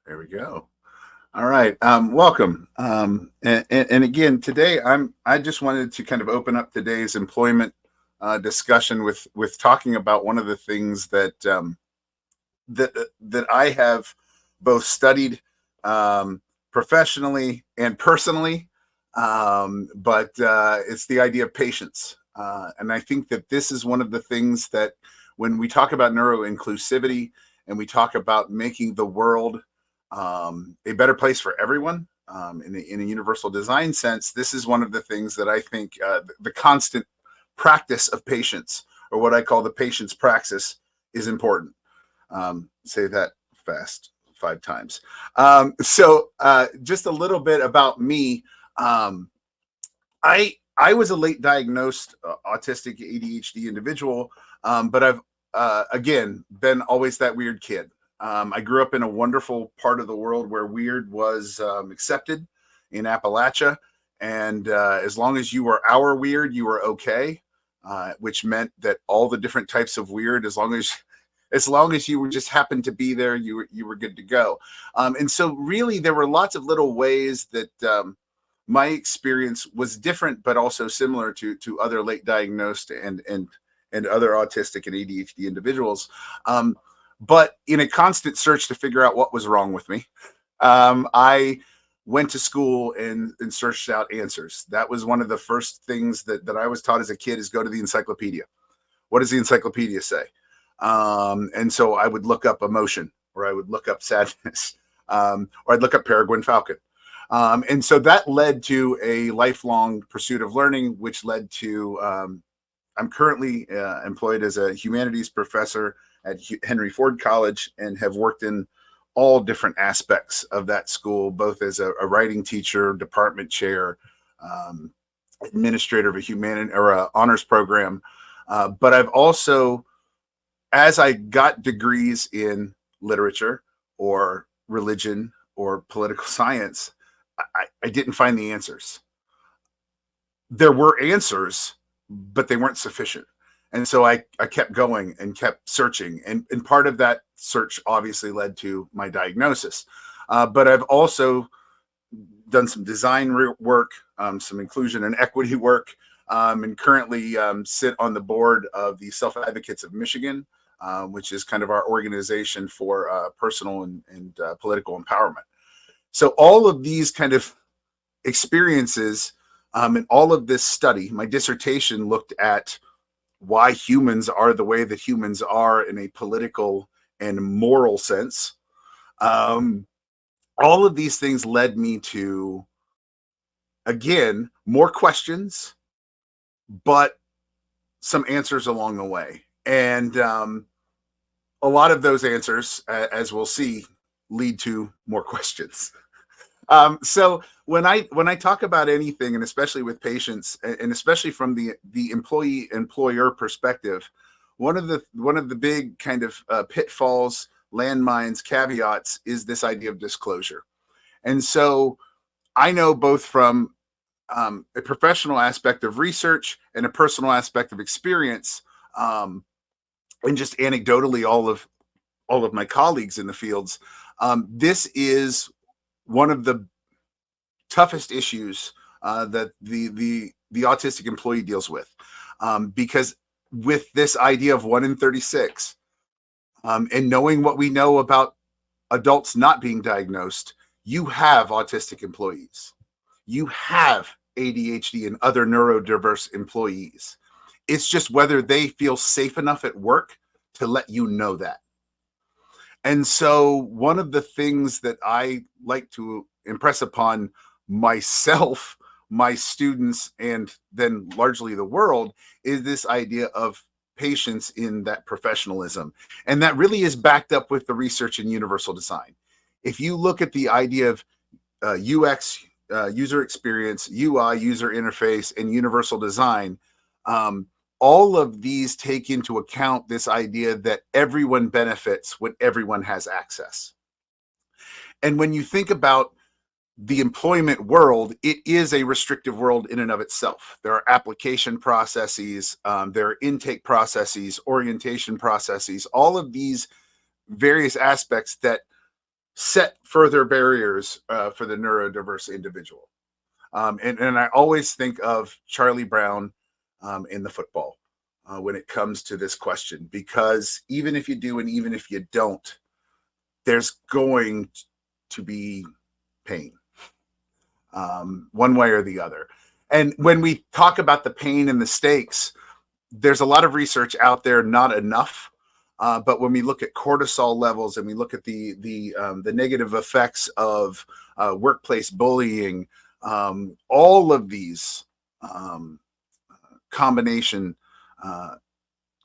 There we go. All right. Welcome. And again, today I just wanted to kind of open up today's employment discussion with talking about one of the things that I have both studied professionally and personally, but it's the idea of patience. And I think that this is one of the things that when we talk about neuro inclusivity and we talk about making the world a better place for everyone in a universal design sense, this is one of the things that I think the constant practice of patience, or what I call the patience praxis, is important. Say that fast 5 times. Just a little bit about me. Um, I was a late diagnosed autistic ADHD individual, but I've again been always that weird kid. I grew up in a wonderful part of the world where weird was accepted in Appalachia, and as long as you were our weird, you were okay. Which meant that all the different types of weird, as long as you were just happened to be there, you were good to go. And so really there were lots of little ways that my experience was different, but also similar to other late diagnosed and other autistic and ADHD individuals. But in a constant search to figure out what was wrong with me, I went to school and searched out answers. That was one of the first things that I was taught as a kid, is go to the encyclopedia. What does the encyclopedia say? And so I would look up emotion, or I would look up sadness, or I'd look up peregrine falcon. And so that led to a lifelong pursuit of learning, which led to I'm currently employed as a humanities professor at Henry Ford College, and have worked in all different aspects of that school, both as a writing teacher, department chair, administrator of a honors program. But I've also, as I got degrees in literature or religion or political science, I didn't find the answers. There were answers, but they weren't sufficient. And so I kept going and kept searching. And part of that search obviously led to my diagnosis. But I've also done some design work, some inclusion and equity work, and currently sit on the board of the Self Advocates of Michigan, which is kind of our organization for personal and political empowerment. So all of these kind of experiences and all of this study, my dissertation looked at why humans are the way that humans are in a political and moral sense. All of these things led me to, again, more questions, but some answers along the way. And a lot of those answers, as we'll see, lead to more questions. So when I talk about anything, and especially with patients, and especially from the employee employer perspective, one of the big kind of pitfalls, landmines, caveats is this idea of disclosure. And so I know both from a professional aspect of research and a personal aspect of experience, and just anecdotally all of my colleagues in the fields, this is one of the toughest issues that the autistic employee deals with, because with this idea of 1 in 36, and knowing what we know about adults not being diagnosed, you have autistic employees, you have ADHD and other neurodiverse employees. It's just whether they feel safe enough at work to let you know that. And so one of the things that I like to impress upon myself, my students, and then largely the world, is this idea of patience in that professionalism. And that really is backed up with the research in universal design. If you look at the idea of UX, user experience, UI, user interface, and universal design, all of these take into account this idea that everyone benefits when everyone has access. And when you think about the employment world, it is a restrictive world in and of itself. There are application processes, there are intake processes, orientation processes, all of these various aspects that set further barriers for the neurodiverse individual. And I always think of Charlie Brown in the football when it comes to this question, because even if you do and even if you don't, there's going to be pain, one way or the other. And when we talk about the pain and the stakes, there's a lot of research out there, not enough. But when we look at cortisol levels and we look at the negative effects of workplace bullying, all of these combination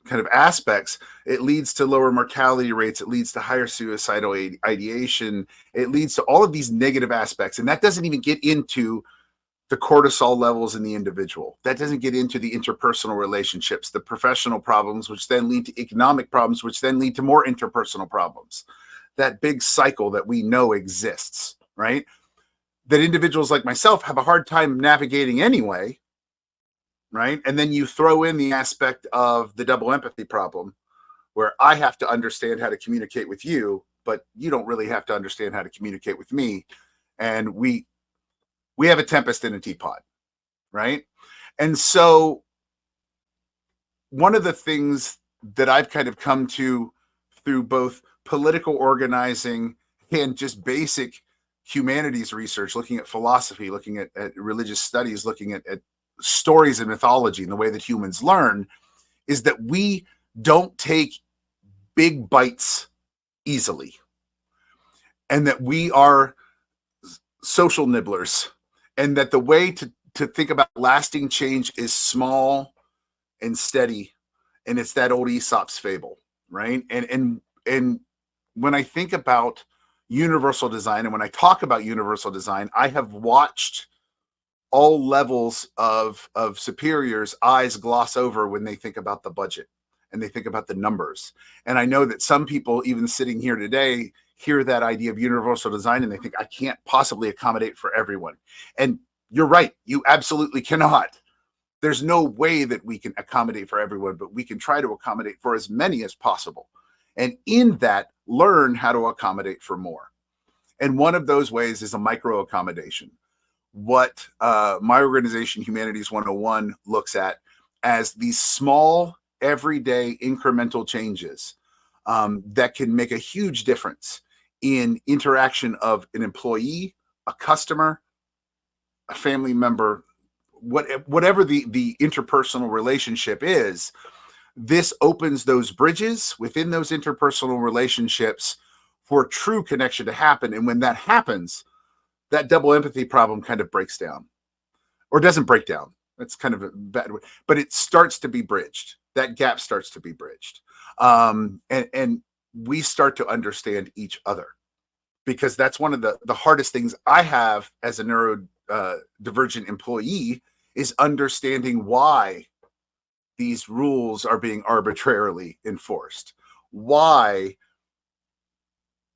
kind of aspects, it leads to lower mortality rates. It leads to higher suicidal ideation. It leads to all of these negative aspects, and that doesn't even get into the cortisol levels in the individual. That doesn't get into the interpersonal relationships, the professional problems, which then lead to economic problems, which then lead to more interpersonal problems. That big cycle that we know exists, right? That individuals like myself have a hard time navigating anyway, right? And then you throw in the aspect of the double empathy problem, where I have to understand how to communicate with you, but you don't really have to understand how to communicate with me. And we have a tempest in a teapot, right? And so one of the things that I've kind of come to through both political organizing and just basic humanities research, looking at philosophy, looking at religious studies, looking at stories and mythology and the way that humans learn, is that we don't take big bites easily, and that we are social nibblers, and that the way to think about lasting change is small and steady, and it's that old Aesop's fable, right? And when I think about universal design, and when I talk about universal design, I have watched all levels of superiors' eyes gloss over when they think about the budget and they think about the numbers. And I know that some people, even sitting here today, hear that idea of universal design and they think, I can't possibly accommodate for everyone. And you're right, you absolutely cannot. There's no way that we can accommodate for everyone, but we can try to accommodate for as many as possible. And in that, learn how to accommodate for more. And one of those ways is a micro accommodation. What my organization, Humanities 101, looks at as these small, everyday, incremental changes that can make a huge difference in interaction of an employee, a customer, a family member, whatever the interpersonal relationship is. This opens those bridges within those interpersonal relationships for true connection to happen. And when that happens, that double empathy problem kind of breaks down, or doesn't break down. That's kind of a bad way, but it starts to be bridged. That gap starts to be bridged. And we start to understand each other, because that's one of the hardest things I have as a neurodivergent employee, is understanding why these rules are being arbitrarily enforced, why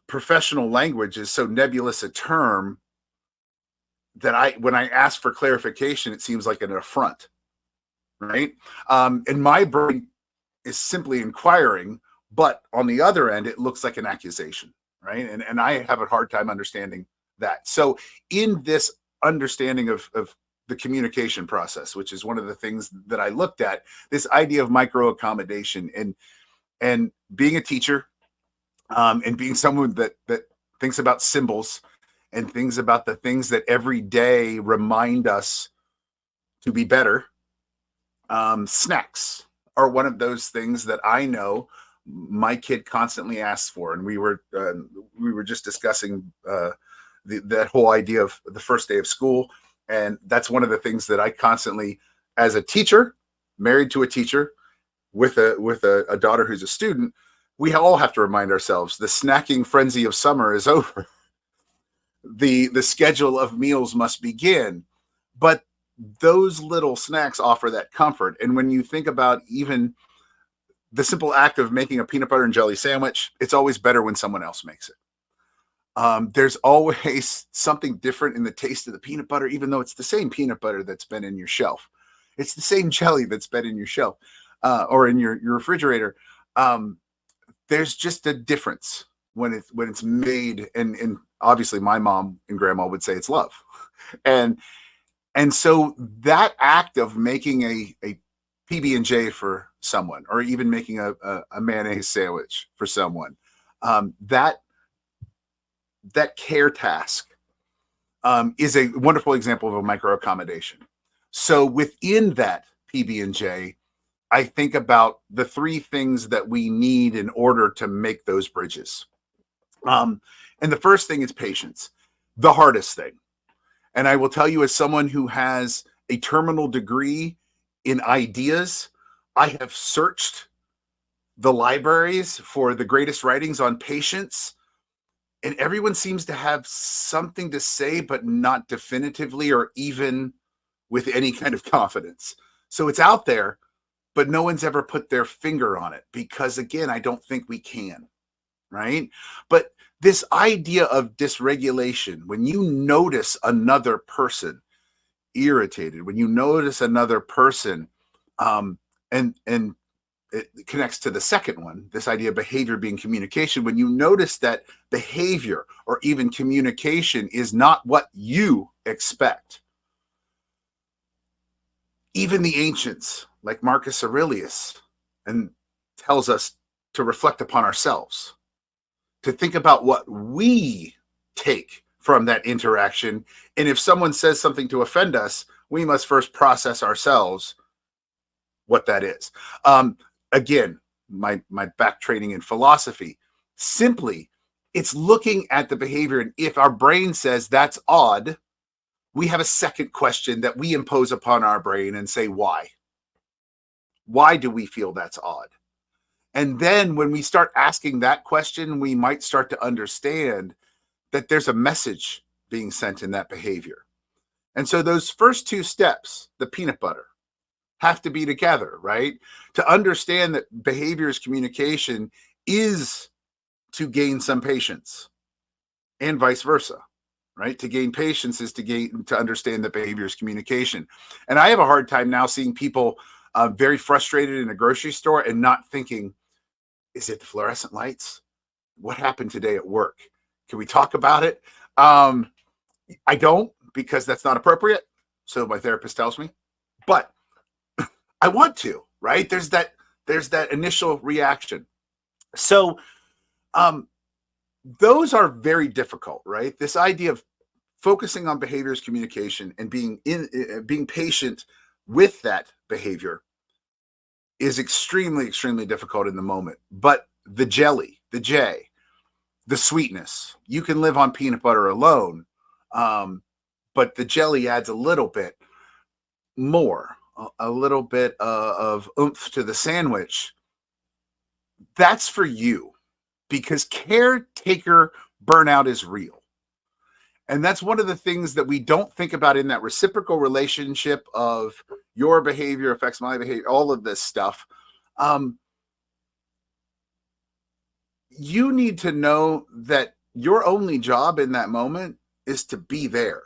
professional language is so nebulous a term that when I ask for clarification, it seems like an affront, right? And my brain is simply inquiring, but on the other end, it looks like an accusation, right? And I have a hard time understanding that. So in this understanding of the communication process, which is one of the things that I looked at, this idea of micro accommodation, and being a teacher, and being someone that thinks about symbols and things about the things that every day remind us to be better. Snacks are one of those things that I know my kid constantly asks for, and we were just discussing that whole idea of the first day of school, and that's one of the things that I constantly, as a teacher, married to a teacher, with a daughter who's a student, we all have to remind ourselves the snacking frenzy of summer is over. The schedule of meals must begin. But those little snacks offer that comfort. And when you think about even the simple act of making a peanut butter and jelly sandwich, it's always better when someone else makes it. There's always something different in the taste of the peanut butter, even though it's the same peanut butter that's been in your shelf. It's the same jelly that's been in your shelf, or in your refrigerator. There's just a difference. when it's made, and obviously my mom and grandma would say it's love. And so that act of making a PB&J for someone, or even making a mayonnaise sandwich for someone, that care task is a wonderful example of a micro accommodation. So within that PB&J, I think about the three things that we need in order to make those bridges. And the first thing is patience, the hardest thing. And I will tell you, as someone who has a terminal degree in ideas, I have searched the libraries for the greatest writings on patience, and everyone seems to have something to say, but not definitively or even with any kind of confidence. So it's out there, but no one's ever put their finger on it because, again, I don't think we can, right? But this idea of dysregulation, when you notice another person irritated, when you notice another person, and it connects to the second one, this idea of behavior being communication. When you notice that behavior or even communication is not what you expect, even the ancients, like Marcus Aurelius, and tells us to reflect upon ourselves, to think about what we take from that interaction. And if someone says something to offend us, we must first process ourselves what that is. Again, my back training in philosophy, simply, it's looking at the behavior. And if our brain says that's odd, we have a second question that we impose upon our brain and say, why? Why do we feel that's odd? And then when we start asking that question, we might start to understand that there's a message being sent in that behavior. And so those first two steps, the peanut butter, have to be together, right? To understand that behavior's communication is to gain some patience, and vice versa, right? To gain patience is to understand that behavior's communication. And I have a hard time now seeing people very frustrated in a grocery store and not thinking, is it the fluorescent lights? What happened today at work? Can we talk about it? I don't, because that's not appropriate. So my therapist tells me, but I want to, right? There's that initial reaction. So those are very difficult, right? This idea of focusing on behavior's communication and being patient with that behavior is extremely, extremely difficult in the moment. But the jelly, the J, the sweetness, you can live on peanut butter alone, but the jelly adds a little bit more, a little bit of oomph to the sandwich. That's for you, because caretaker burnout is real. And that's one of the things that we don't think about in that reciprocal relationship of your behavior affects my behavior, all of this stuff. You need to know that your only job in that moment is to be there.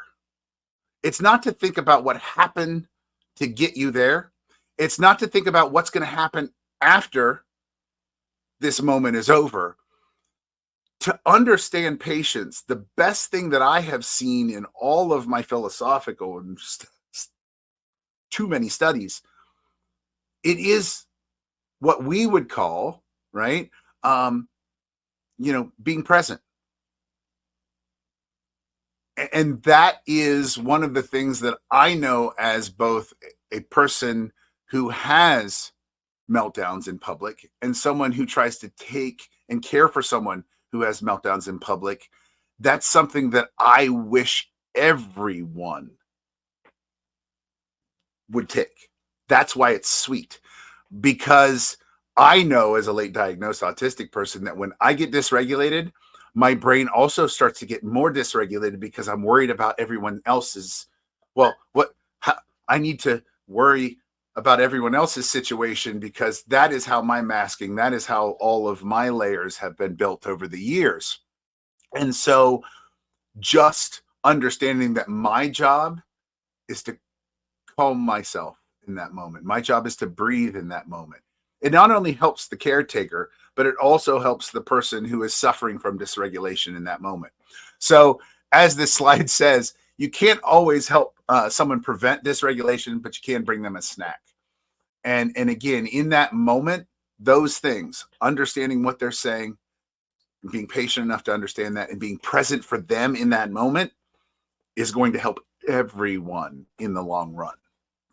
It's not to think about what happened to get you there. It's not to think about what's going to happen after this moment is over. To understand patience, the best thing that I have seen in all of my philosophical and too many studies, it is what we would call, right, being present. And that is one of the things that I know as both a person who has meltdowns in public and someone who tries to take and care for someone who has meltdowns in public. That's something that I wish everyone would take. That's why it's sweet, because I know as a late diagnosed autistic person that when I get dysregulated, my brain also starts to get more dysregulated because I'm worried about everyone else's. I need to worry about everyone else's situation, because that is how my masking, that is how all of my layers have been built over the years. And so just understanding that my job is to calm myself in that moment. My job is to breathe in that moment. it not only helps the caretaker, but it also helps the person who is suffering from dysregulation in that moment. So, as this slide says, you can't always help someone prevent dysregulation, but you can bring them a snack. And again, in that moment, those things, understanding what they're saying, being patient enough to understand that, and being present for them in that moment is going to help everyone in the long run.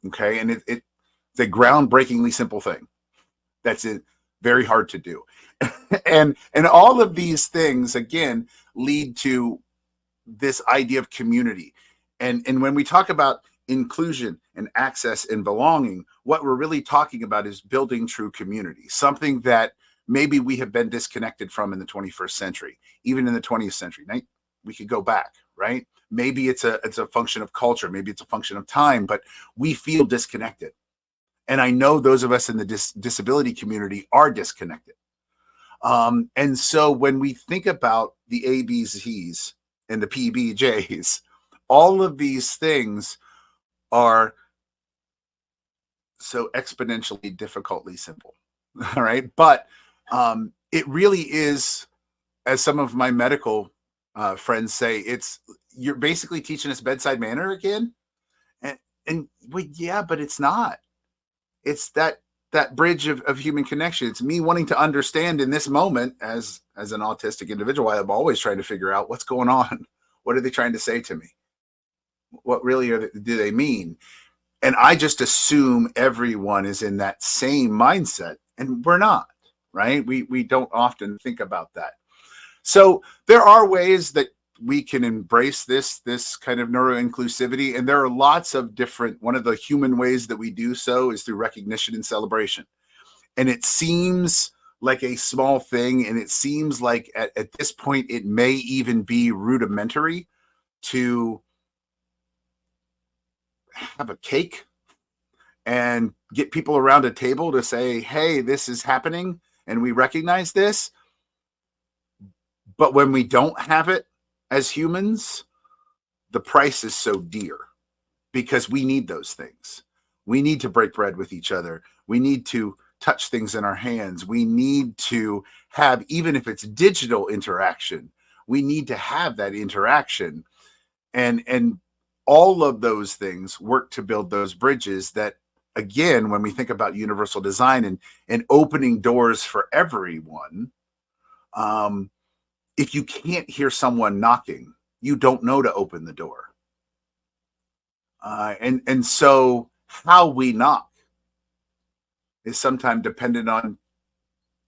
Okay, and it's a groundbreakingly simple thing. That's it. Very hard to do. And all of these things again lead to this idea of community. And when we talk about inclusion and access and belonging, what we're really talking about is building true community, something that maybe we have been disconnected from in the 21st century, even in the 20th century. We could go back, right? Maybe it's a function of culture, maybe it's a function of time, but we feel disconnected. And I know those of us in the disability community are disconnected. And so when we think about the ABCs and the PBJs, all of these things are so exponentially difficultly simple. All right. But it really is, as some of my medical friends say, you're basically teaching us bedside manner again. And well, yeah, but it's not. It's that bridge of human connection. It's me wanting to understand in this moment as an autistic individual. I'm always trying to figure out what's going on. What are they trying to say to me? What really do they mean? And I just assume everyone is in that same mindset, and we're not, right? We don't often think about that. So there are ways that we can embrace this kind of neuro-inclusivity, and there are lots of different. One of the human ways that we do so is through recognition and celebration. And it seems like a small thing, and it seems like at this point it may even be rudimentary to have a cake and get people around a table to say, hey, this is happening and we recognize this. But when we don't have it as humans, the price is so dear because we need those things. We need to break bread with each other. We need to touch things in our hands. We need to have, even if it's digital interaction, we need to have that interaction. And all of those things work to build those bridges that, again, when we think about universal design and opening doors for everyone, if you can't hear someone knocking, you don't know to open the door. And so how we knock is sometimes dependent on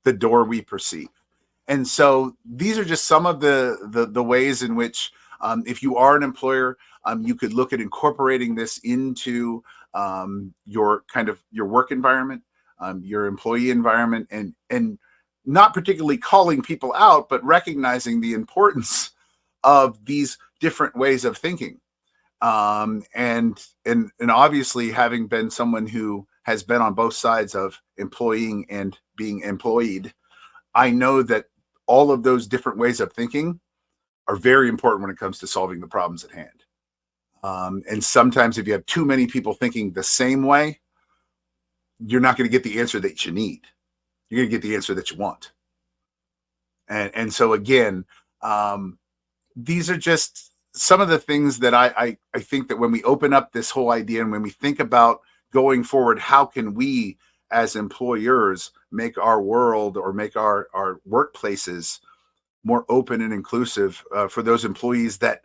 the door we perceive. And so these are just some of the ways in which, if you are an employer, you could look at incorporating this into your work environment, your employee environment, and not particularly calling people out, but recognizing the importance of these different ways of thinking. And obviously, having been someone who has been on both sides of employing and being employed, I know that all of those different ways of thinking are very important when it comes to solving the problems at hand. And sometimes if you have too many people thinking the same way, you're not going to get the answer that you need. You're going to get the answer that you want. And so again, these are just some of the things that I think that when we open up this whole idea and when we think about going forward, how can we as employers make our world or make our workplaces more open and inclusive for those employees that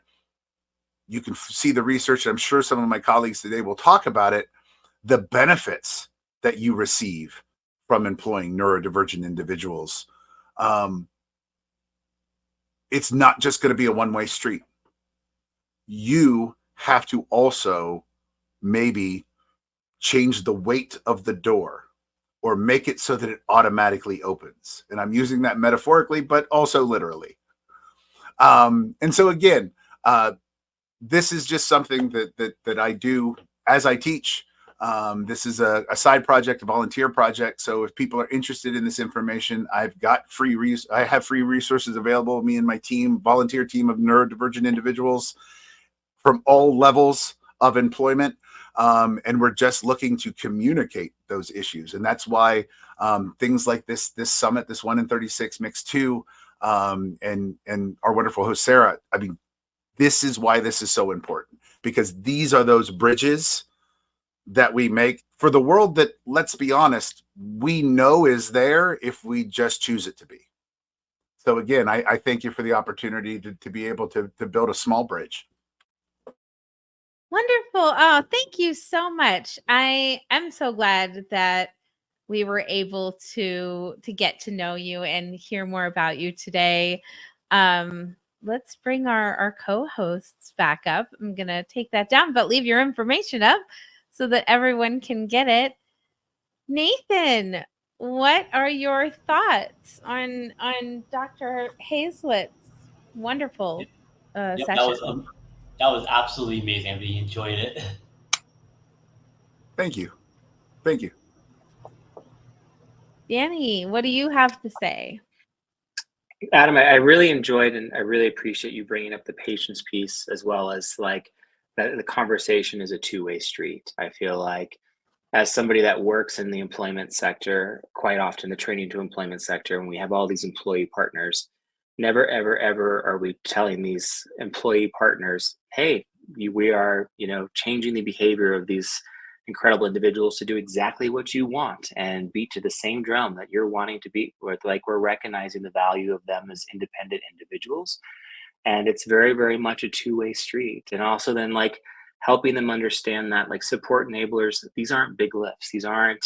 you can see the research. I'm sure some of my colleagues today will talk about it, the benefits that you receive from employing neurodivergent individuals. It's not just going to be a one-way street. You have to also maybe change the weight of the door or make it so that it automatically opens. And I'm using that metaphorically, but also literally. And so again, this is just something that I do as I teach. This is a side project, a volunteer project. So if people are interested in this information, I have free resources available. Me and my team, volunteer team of neurodivergent individuals from all levels of employment. And we're just looking to communicate those issues. And that's why things like this summit, this 1 in 36 Mix 2, and our wonderful host Sarah, I mean, this is why this is so important, because these are those bridges that we make for the world that, let's be honest, we know is there if we just choose it to be. So again, I thank you for the opportunity to be able to build a small bridge. Wonderful. Oh, thank you so much. I am so glad that we were able to get to know you and hear more about you today. Let's bring our co-hosts back up. I'm gonna take that down, but leave your information up so that everyone can get it. Nathan, what are your thoughts on Dr. Hazlett's wonderful Yep, session? that was absolutely amazing. I really enjoyed it. Thank you. Thank you. Danny, what do you have to say? Adam, I really enjoyed and I really appreciate you bringing up the patience piece, as well as like that the conversation is a two-way street. I feel like as somebody that works in the employment sector, quite often the training to employment sector, and we have all these employee partners, never, ever, ever are we telling these employee partners, hey, we are, changing the behavior of these incredible individuals to do exactly what you want and beat to the same drum that you're wanting to beat with. Like, we're recognizing the value of them as independent individuals. And it's very, very much a two-way street. And also then like helping them understand that like support enablers, these aren't big lifts. These aren't,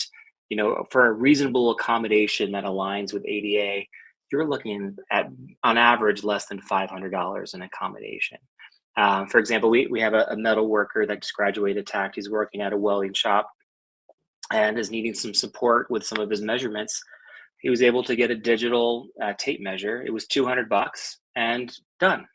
for a reasonable accommodation that aligns with ADA, you're looking at on average less than $500 in accommodation. For example, we have a metal worker that just graduated TACT. He's working at a welding shop and is needing some support with some of his measurements. He was able to get a digital tape measure. It was $200 and done.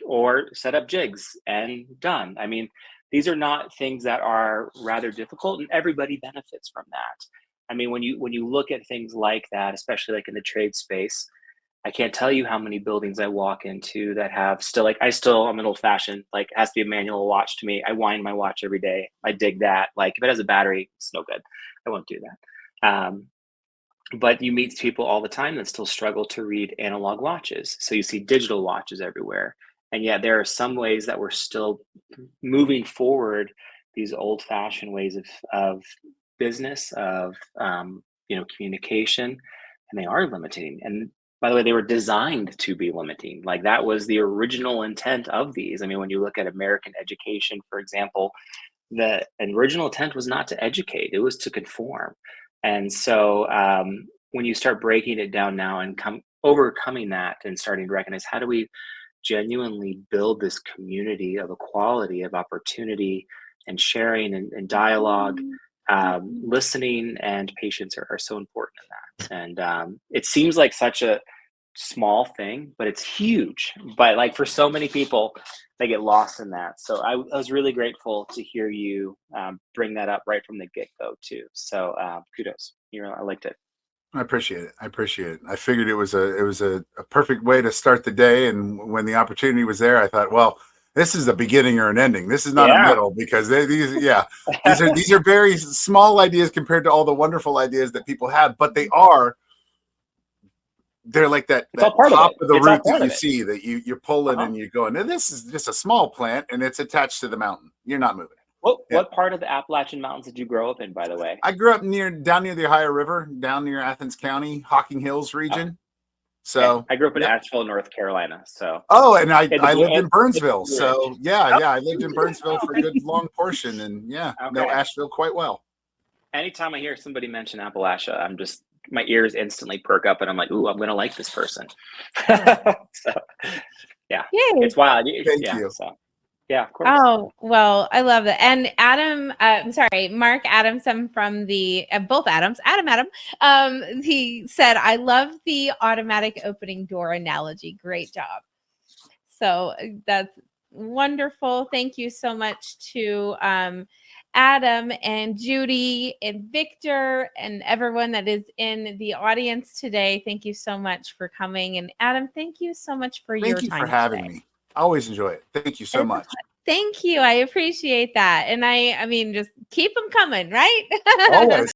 Or set up jigs and done. I mean, these are not things that are rather difficult, and everybody benefits from that. I mean, when you look at things like that, especially like in the trade space, I can't tell you how many buildings I walk into that have still I'm an old fashioned, like it has to be a manual watch to me. I wind my watch every day. I dig that. Like if it has a battery, it's no good. I won't do that. But you meet people all the time that still struggle to read analog watches. So you see digital watches everywhere. And yet there are some ways that we're still moving forward these old fashioned ways of business, of communication, and they are limiting. And by the way, they were designed to be limiting. Like that was the original intent of these. I mean, when you look at American education, for example, the original intent was not to educate, it was to conform. And so when you start breaking it down now and overcoming that and starting to recognize, how do we genuinely build this community of equality, of opportunity and sharing and dialogue, listening and patience are so important in that. And it seems like such a small thing, but it's huge. But like for so many people, they get lost in that. So I was really grateful to hear you bring that up right from the get-go too. So kudos. I liked it. I appreciate it. I figured it was a perfect way to start the day. And when the opportunity was there, I thought, well, this is a beginning or an ending. This is not a middle, because these are very small ideas compared to all the wonderful ideas that people have, but they're like that top of the root that you see that you're pulling and you're going, and this is just a small plant and it's attached to the mountain. You're not moving it. What part of the Appalachian Mountains did you grow up in, by the way? I grew up down near the Ohio River, down near Athens County, Hocking Hills region. So I grew up in Asheville, North Carolina. So and I lived in Burnsville. So I lived in Burnsville for a good long portion, and know Asheville quite well. Anytime I hear somebody mention Appalachia, my ears instantly perk up and I'm like, ooh, I'm gonna like this person. So it's wild. Thank you. So of course. Oh, well, I love that. And Adam, Mark Adamson from the both Adams, Adam, he said, I love the automatic opening door analogy. Great job. So that's wonderful. Thank you so much to Adam and Judy and Victor and everyone that is in the audience today. Thank you so much for coming. And Adam, thank you so much for your time. Thank you for having me. I always enjoy it. Thank you so much. Thank you. I appreciate that. And I mean, just keep them coming, right? Always.